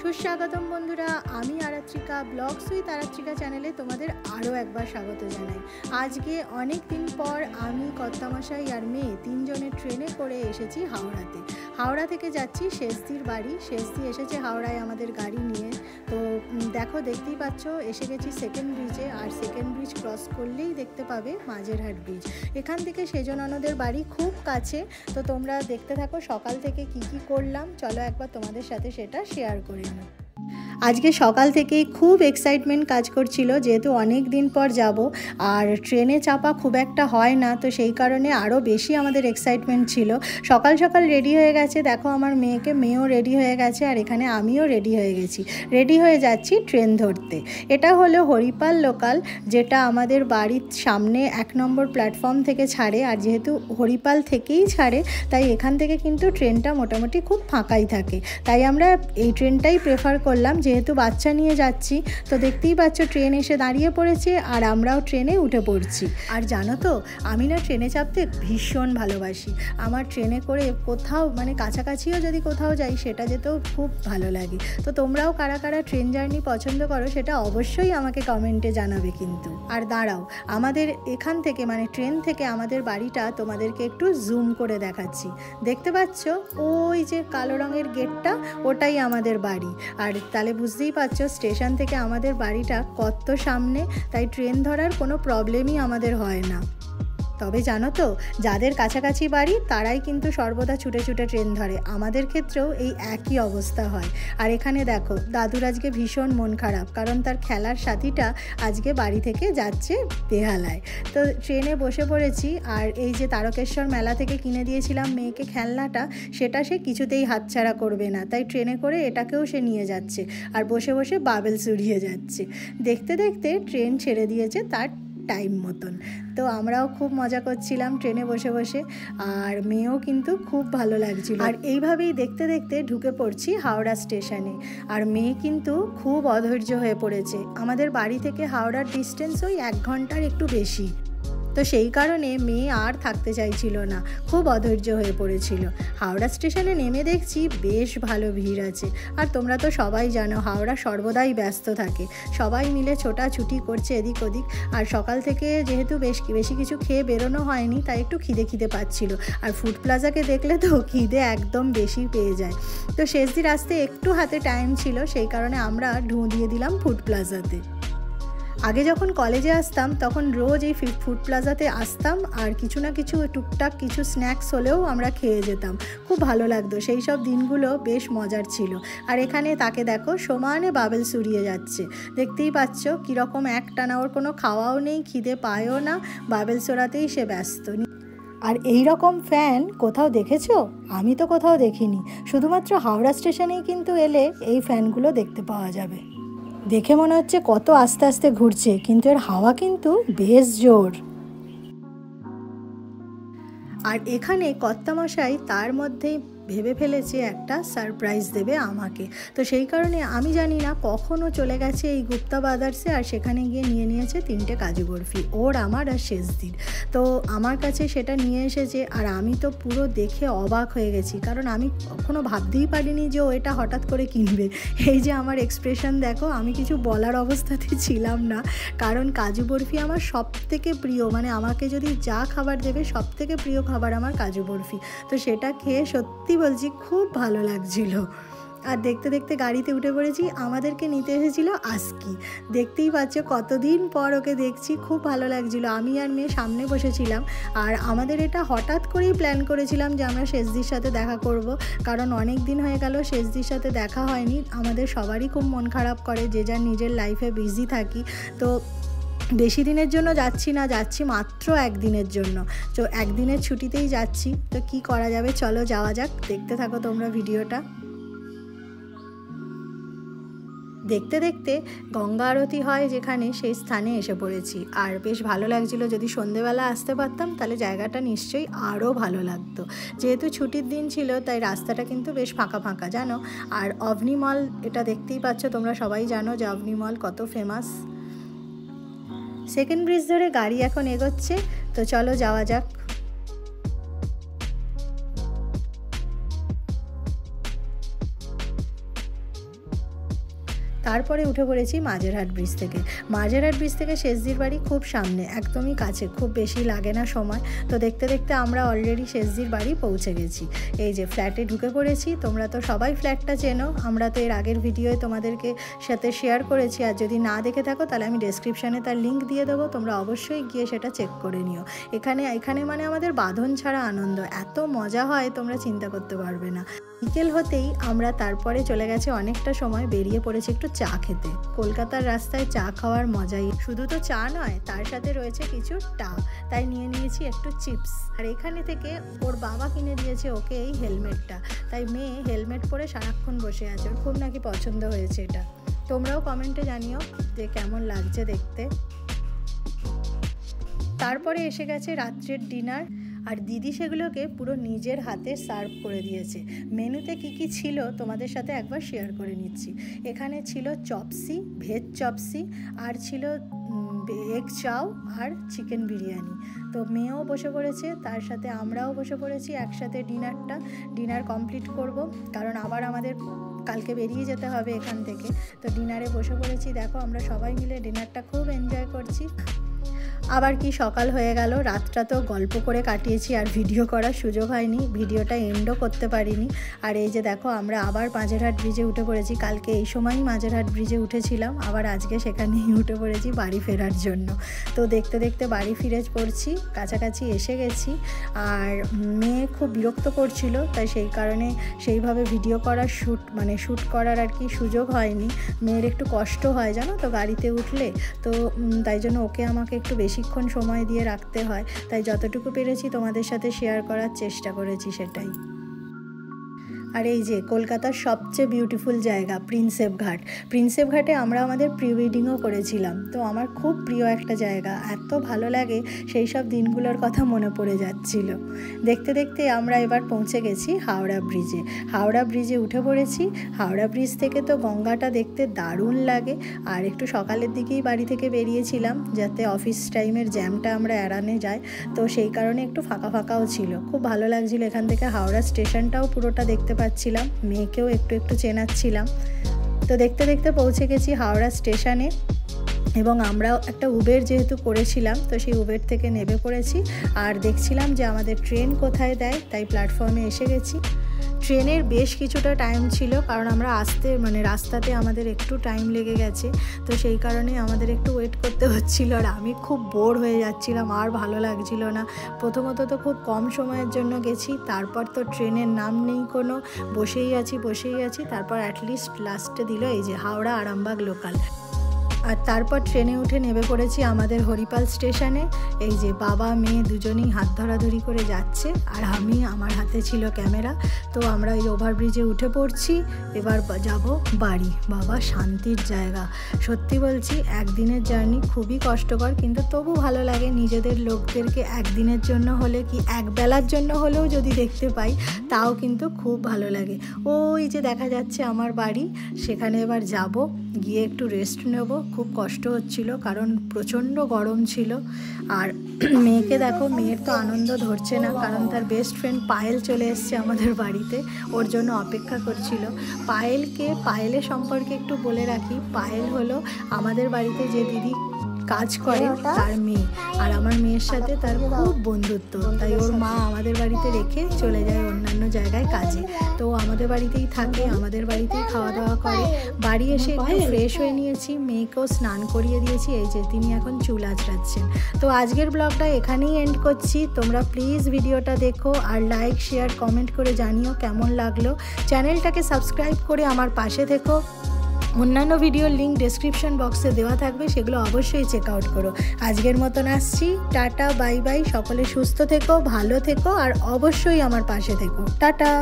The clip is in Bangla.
সুস্বাগতম বন্ধুরা, আমি আরাত্রিকা ব্লগস উইথ আরাত্রিকা চ্যানেলে তোমাদের আরও একবার স্বাগত জানাই। আজকে অনেক দিন পর আমি কর্তামশাই আর মেয়ে তিনজনের ট্রেনে করে এসেছি হাওড়াতে। হাওড়া থেকে যাচ্ছি শেষদির বাড়ি। শেষদি এসেছে হাওড়ায় আমাদের গাড়ি নিয়ে। তো দেখো, দেখতেই পাচ্ছ এসে গেছি সেকেন্ড ব্রিজে। আর সেকেন্ড ব্রিজ ক্রস করলেই দেখতে পাবে মাঝেরহাট ব্রিজ। এখান থেকে সেজননদের বাড়ি খুব কাছে। তো তোমরা দেখতে থাকো সকাল থেকে কি কি করলাম, চলো একবার তোমাদের সাথে সেটা শেয়ার করে নিই। আজকে সকাল থেকেই খুব এক্সাইটমেন্ট কাজ করছিল, যেহেতু অনেক দিন পর যাব আর ট্রেনে চাপা খুব একটা হয় না, তো সেই কারণে আরও বেশি আমাদের এক্সাইটমেন্ট ছিল। সকাল সকাল রেডি হয়ে গেছে, দেখো আমার মেয়েও রেডি হয়ে গেছে, আর এখানে আমিও রেডি হয়ে গেছি। রেডি হয়ে যাচ্ছি ট্রেন ধরতে। এটা হলো হরিপাল লোকাল, যেটা আমাদের বাড়ির সামনে 1 নম্বর প্ল্যাটফর্ম থেকে ছাড়ে। আর যেহেতু হরিপাল থেকেই ছাড়ে, তাই এখান থেকে কিন্তু ট্রেনটা মোটামুটি খুব ফাঁকাই থাকে। তাই আমরা এই ট্রেনটাই প্রেফার করলাম, যেহেতু বাচ্চা নিয়ে যাচ্ছি। তো দেখতেই পাচ্ছ ট্রেন এসে দাঁড়িয়ে পড়েছে আর আমরাও ট্রেনে উঠে পড়ছি। আর জানো তো, আমি না ট্রেনে চাপতে ভীষণ ভালোবাসি। আমার ট্রেনে করে কোথাও কাছাকাছিও যদি কোথাও যাই, সেটা যেতেও খুব ভালো লাগে। তো তোমরাও কারা কারা ট্রেন জার্নি পছন্দ করো, সেটা অবশ্যই আমাকে কমেন্টে জানাবে কিন্তু। আর দাঁড়াও, আমাদের এখান থেকে ট্রেন থেকে আমাদের বাড়িটা তোমাদেরকে একটু জুম করে দেখাচ্ছি। দেখতে পাচ্ছ ওই যে কালো রঙের গেটটা, ওটাই আমাদের বাড়ি। আর তাহলে বুঝতেই পারছো স্টেশন থেকে আমাদের বাড়িটা কত সামনে, তাই ট্রেন ধরার কোনো প্রবলেমই আমাদের হয় না। তবে জানো তো, যাদের কাছাকাছি বাড়ি তারাই কিন্তু সর্বদা ছুটে ছুটে ট্রেন ধরে। আমাদের ক্ষেত্রেও এই একই অবস্থা হয়। আর এখানে দেখো, দাদুর আজকে ভীষণ মন খারাপ, কারণ তার খেলার সাথীটা আজকে বাড়ি থেকে যাচ্ছে বেহালায়। তো ট্রেনে বসে পড়েছি। আর এই যে তারকেশ্বর মেলা থেকে কিনে দিয়েছিলাম মেয়েকে খেলনাটা, সেটা সে কিছুতেই হাতছাড়া করবে না, তাই ট্রেনে করে এটাকেও সে নিয়ে যাচ্ছে আর বসে বসে বাবেলস উড়িয়ে যাচ্ছে। দেখতে দেখতে ট্রেন ছেড়ে দিয়েছে তার টাইম মতন। তো আমরাও খুব মজা করছিলাম ট্রেনে বসে বসে, আর মেয়েও কিন্তু খুব ভালো লাগছিল। আর এইভাবেই দেখতে দেখতে ঢুকে পড়ছি হাওড়া স্টেশনে। আর মেয়ে কিন্তু খুব অধৈর্য হয়ে পড়েছে। আমাদের বাড়ি থেকে হাওড়ার ডিস্টেন্স ওই 1 ঘন্টার একটু বেশি। তো সেই কারণে মেয়ে আর থাকতে চাইছিল না, খুব অধৈর্য হয়ে পড়েছিল। হাওড়া স্টেশনে নেমে দেখছি বেশ ভালো ভিড় আছে। আর তোমরা তো সবাই জানো হাওড়া সর্বদাই ব্যস্ত থাকে, সবাই মিলে ছোটাছুটি করছে এদিক ওদিক। আর সকাল থেকে যেহেতু বেশি কিছু খেয়ে বেরোনো হয়নি, তাই একটু খিদে পাচ্ছিল। আর ফুড প্লাজাকে দেখলে তো খিদে একদম বেশি পেয়ে যায়। তো শেষদির আসতে একটু হাতে টাইম ছিল, সেই কারণে আমরা ঢুঁ দিয়ে দিলাম ফুড প্লাজাতে। আগে যখন কলেজে আসতাম তখন রোজ এই ফুড প্লাজাতে আসতাম, আর কিছু না কিছু টুকটাক কিছু স্ন্যাক্স হলেও আমরা খেয়ে যেতাম। খুব ভালো লাগতো, সেই সব দিনগুলো বেশ মজার ছিল। আর এখানে তাকে দেখো সমানে বাবেল সুরিয়ে যাচ্ছে। দেখতেই পাচ্ছ কীরকম একটানা, ওর কোনো খাওয়াও নেই, খিদে পায়ও না, বাবেল সোরাতেই সে ব্যস্ত। আর এই রকম ফ্যান কোথাও দেখেছো? আমি তো কোথাও দেখিনি। শুধুমাত্র হাওড়া স্টেশনেই কিন্তু এলে এই ফ্যানগুলো দেখতে পাওয়া যাবে। দেখে মনে হচ্ছে কত আস্তে আস্তে ঘুরছে, কিন্তু এর হাওয়া কিন্তু বেশ জোর। আর এখানে কর্তামশাই তার মধ্যেই ভেবে ফেলেছে একটা সারপ্রাইজ দেবে আমাকে। তো সেই কারণে আমি জানি না কখনও চলে গেছে এই গুপ্তা ব্রাদার্সে, আর সেখানে গিয়ে নিয়ে নিয়েছে 3টে কাজু বরফি, ওর, আমার আর শেষদির। তো আমার কাছে সেটা নিয়ে এসেছে, আর আমি তো পুরো দেখে অবাক হয়ে গেছি, কারণ আমি কখনো ভাবতেই পারিনি যে ও এটা হঠাৎ করে কিনবে। এই যে আমার এক্সপ্রেশন দেখো, আমি কিছু বলার অবস্থাতে ছিলাম না, কারণ কাজু বরফি আমার সবথেকে প্রিয়। আমাকে যদি যা খাবার দেবে, সবথেকে প্রিয় খাবার আমার কাজু বরফি। তো সেটা খেয়ে সত্যি বলছি খুব ভালো লাগছিল। আর দেখতে দেখতে গাড়িতে উঠে পড়েছি। আমাদেরকে নিতে এসেছিল আজকি। দেখতেই পাচ্ছ কতদিন পর ওকে দেখছি, খুব ভালো লাগছিল। আমি আর মেয়ে সামনে বসেছিলাম। আর আমাদের এটা হঠাৎ করেই প্ল্যান করেছিলাম যে আমরা শেষদির সাথে দেখা করব, কারণ অনেক দিন হয়ে গেল শেষদির সাথে দেখা হয়নি। আমাদের সবারই খুব মন খারাপ করে, যে যার নিজের লাইফে বিজি থাকি। তো বেশি দিনের জন্য যাচ্ছি না, যাচ্ছি মাত্র 1 দিনের জন্য। তো 1 দিনের ছুটিতেই যাচ্ছি, তো কি করা যাবে, চলো যাওয়া যাক। দেখতে থাকো তোমরা ভিডিওটা। দেখতে দেখতে গঙ্গা আরতি হয় যেখানে, সেই স্থানে এসে পড়েছি। আর বেশ ভালো লাগছিল। যদি সন্ধেবেলা আসতে পারতাম তাহলে জায়গাটা নিশ্চয়ই আরও ভালো লাগতো। যেহেতু ছুটির দিন ছিল, তাই রাস্তাটা কিন্তু বেশ ফাঁকা ফাঁকা জানো। আর অভনি মল, এটা দেখতেই পাচ্ছ, তোমরা সবাই জানো যে অভনি মল কত ফেমাস। সেকেন্ড ব্রিজ ধরে গাড়ি এখন এগোচ্ছে, তো চলো যাওয়া যাক। তারপরে উঠে পড়েছি মাঝেরহাট ব্রিজ থেকে। মাঝেরহাট ব্রিজ থেকে শেষজির বাড়ি খুব সামনে, একদমই কাছে, খুব বেশি লাগে না সময়। তো দেখতে দেখতে আমরা অলরেডি শেষজির বাড়ি পৌঁছে গেছি। এই যে ফ্ল্যাটে ঢুকে পড়েছি। তোমরা তো সবাই ফ্ল্যাটটা চেনো, আমরা তো এর আগের ভিডিওয়ে তোমাদেরকে সাথে শেয়ার করেছি। আর যদি না দেখে থাকো তাহলে আমি ডেসক্রিপশানে তার লিঙ্ক দিয়ে দেবো, তোমরা অবশ্যই গিয়ে সেটা চেক করে নিও। এখানে মানে আমাদের বাঁধন ছাড়া আনন্দ, এত মজা হয় তোমরা চিন্তা করতে পারবে না। বিকেল হতেই আমরা তারপরে চলে গেছে, অনেকটা সময় বেরিয়ে পড়েছি একটু চা খেতে। কলকাতার রাস্তায় চা খাওয়ার মজাই, শুধু তো চা নয়, তার সাথে রয়েছে কিছু টা, তাই নিয়ে নিয়েছি একটু চিপস। আর এখানে থেকে ওর বাবা কিনে দিয়েছে ওকে এই হেলমেটটা, তাই মেয়ে হেলমেট পরে সারাক্ষণ বসে আছে, ওর খুব নাকি পছন্দ হয়েছে এটা। তোমরাও কমেন্টে জানিও যে কেমন লাগছে দেখতে। তারপরে এসে গেছে রাত্রের ডিনার, আর দিদি সেগুলোকে পুরো নিজের হাতে সার্ভ করে দিয়েছে। মেনুতে কি ছিল তোমাদের সাথে একবার শেয়ার করে নিচ্ছি। এখানে ছিল চপসি, ভেজ চপসি, আর ছিল এগ চাও আর চিকেন বিরিয়ানি। তো মেয়েও বসে পড়েছে, তার সাথে আমরাও বসে পড়েছি একসাথে ডিনার কমপ্লিট করব, কারণ আবার আমাদের কালকে বেরিয়ে যেতে হবে এখান থেকে। তো ডিনারে বসে পড়েছি। দেখো আমরা সবাই মিলে ডিনারটা খুব এনজয় করছি। আবার কি সকাল হয়ে গেল, রাতটা তো গল্প করে কাটিয়েছি, আর ভিডিও করার সুযোগ হয়নি, ভিডিওটা এন্ডও করতে পারিনি। আর এই যে দেখো আমরা আবার মাঝেরহাট ব্রিজে উঠে পড়েছি। কালকে এই সময়ই মাঝেরহাট ব্রিজে উঠেছিলাম, আবার আজকে সেখানেই উঠে পড়েছি বাড়ি ফেরার জন্য। তো দেখতে দেখতে বাড়ি ফিরে পড়ছি, কাছাকাছি এসে গেছি। আর মেয়ে খুব বিরক্ত করছিল, তাই সেই কারণে সেইভাবে ভিডিও করার শ্যুট করার আর কি সুযোগ হয়নি। মেয়ের একটু কষ্ট হয় জানো তো গাড়িতে উঠলে, তো তাই জন্য ওকে আমাকে একটু বেশিক্ষণ সময় দিয়ে রাখতে হয়, তাই যতটুকু পেরেছি তোমাদের সাথে শেয়ার করার চেষ্টা করেছি সেটাই। আর এই যে কলকাতার সবচেয়ে বিউটিফুল জায়গা প্রিন্সেপ ঘাটে আমরা আমাদের প্রি ওয়েডিংও করেছিলাম। তো আমার খুব প্রিয় একটা জায়গা, এত ভালো লাগে, সেই সব দিনগুলোর কথা মনে পড়ে যাচ্ছিল। দেখতে দেখতে আমরা এবার পৌঁছে গেছি হাওড়া ব্রিজে উঠে পড়েছি। হাওড়া ব্রিজ থেকে তো গঙ্গাটা দেখতে দারুণ লাগে। আর একটু সকালের দিকেই বাড়ি থেকে বেরিয়েছিলাম, যাতে অফিস টাইমের জ্যামটা আমরা এড়ানো যায়। তো সেই কারণে একটু ফাঁকাও ছিল, খুব ভালো লাগছিল। এখান থেকে হাওড়া স্টেশনটাও পুরোটা দেখতে পাচ্ছিলাম, মেয়েকেও একটু চেনাচ্ছিলাম। তো দেখতে দেখতে পৌঁছে গেছি হাওড়া স্টেশনে, এবং আমরাও একটা উবের যেহেতু করেছিলাম, তো সেই উবের থেকে নেমে পড়েছি। আর দেখছিলাম যে আমাদের ট্রেন কোথায় দেয়, তাই প্ল্যাটফর্মে এসে গেছি। ট্রেনের বেশ কিছুটা টাইম ছিল, কারণ আমরা রাস্তাতে আমাদের একটু টাইম লেগে গেছে, তো সেই কারণে আমাদের একটু ওয়েট করতে হচ্ছিল। আর আমি খুব বোর হয়ে যাচ্ছিলাম, আর ভালো লাগছিল না। প্রথমত তো খুব কম সময়ের জন্য গেছি, তারপর তো ট্রেনের নাম নেই কোনো, বসেই আছি। তারপর অ্যাটলিস্ট লাস্টে দিল এই যে হাওড়া আরামবাগ লোকাল। আর তারপর ট্রেনে উঠে নেমে পড়েছি আমাদের হরিপাল স্টেশনে। এই যে বাবা মেয়ে দুজনেই হাত ধরাধরি করে যাচ্ছে, আর আমার হাতে ছিল ক্যামেরা। তো আমরা এই ওভারব্রিজে উঠে পড়ছি, এবার যাব বাড়ি। বাবা শান্তির জায়গা, সত্যি বলছি একদিনের জার্নি খুবই কষ্টকর, কিন্তু তবু ভালো লাগে। নিজেদের লোকদেরকে একদিনের জন্য হলে কি একবেলার জন্য হলেও যদি দেখতে পাই, তাও কিন্তু খুব ভালো লাগে। ওই যে দেখা যাচ্ছে আমার বাড়ি, সেখানে এবার যাব, গিয়ে একটু রেস্ট নেব। খুব কষ্ট হচ্ছিল, কারণ প্রচণ্ড গরম ছিল। আর মেয়েকে দেখো, মেয়ের তো আনন্দ ধরছে না, কারণ তার বেস্ট ফ্রেন্ড পায়েল চলে এসছে আমাদের বাড়িতে, ওর জন্য অপেক্ষা করছিল। পায়েলের সম্পর্কে একটু বলে রাখি, পায়েল হলো আমাদের বাড়িতে যে দিদি কাজ করে তার মেয়ে, আর আমার মেয়ের সাথে তার খুব বন্ধুত্ব, তাই ওর মা আমাদের বাড়িতে রেখে চলে যায় অন্যান্য জায়গায় কাজে। তো আমাদের বাড়িতেই থাকে, আমাদের বাড়িতেই খাওয়া দাওয়া করে। বাড়ি এসে একটু ফ্রেশ হয়ে নিয়েছি, মেয়েকেও স্নান করিয়ে দিয়েছি। এই যে তিনি এখন চুল আঁচড়াচ্ছেন। তো আজকের ব্লগটা এখানেই এন্ড করছি। তোমরা প্লিজ ভিডিওটা দেখো, আর লাইক শেয়ার কমেন্ট করে জানিও কেমন লাগলো। চ্যানেলটাকে সাবস্ক্রাইব করে আমার পাশে থেকো। অন্যান্য ভিডিওর লিঙ্ক ডেসক্রিপশন বক্সে দেওয়া থাকবে, সেগুলো অবশ্যই চেক আউট করো। আজকের মতন আসছি, টাটা বাই বাই। সকলে সুস্থ থেকো, ভালো থেকো, আর অবশ্যই আমার পাশে থেকো। টাটা।